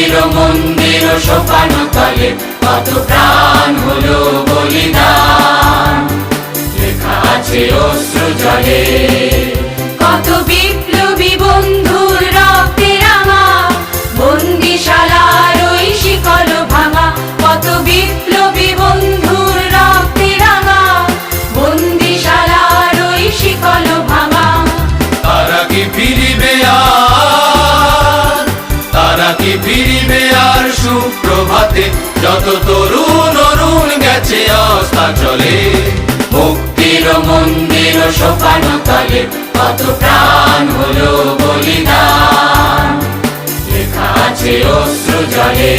মুক্তির মন্দির সোপান তলে কত প্রাণ হলো বলিদান, লেখা আছে অশ্রু জলে। কত বিপ্লবী বন্ধুর রক্তে রাঙা বন্দিশালার ওই শিকল ভাঙা, কত বিপ্লবী বন্ধুর রক্তে রাঙা বন্দিশালার ওই শিকল ভাঙা। তারা কি ফিরিবে আর, তারা কি ফিরিবে আর সুপ্রভাতে, যত তরুণ অরুণ গেছে অস্তাচলে। মুক্তির মন্দির সোপান তলে কত প্রাণ হলো বলিদান, লেখা আছে অশ্রু জলে।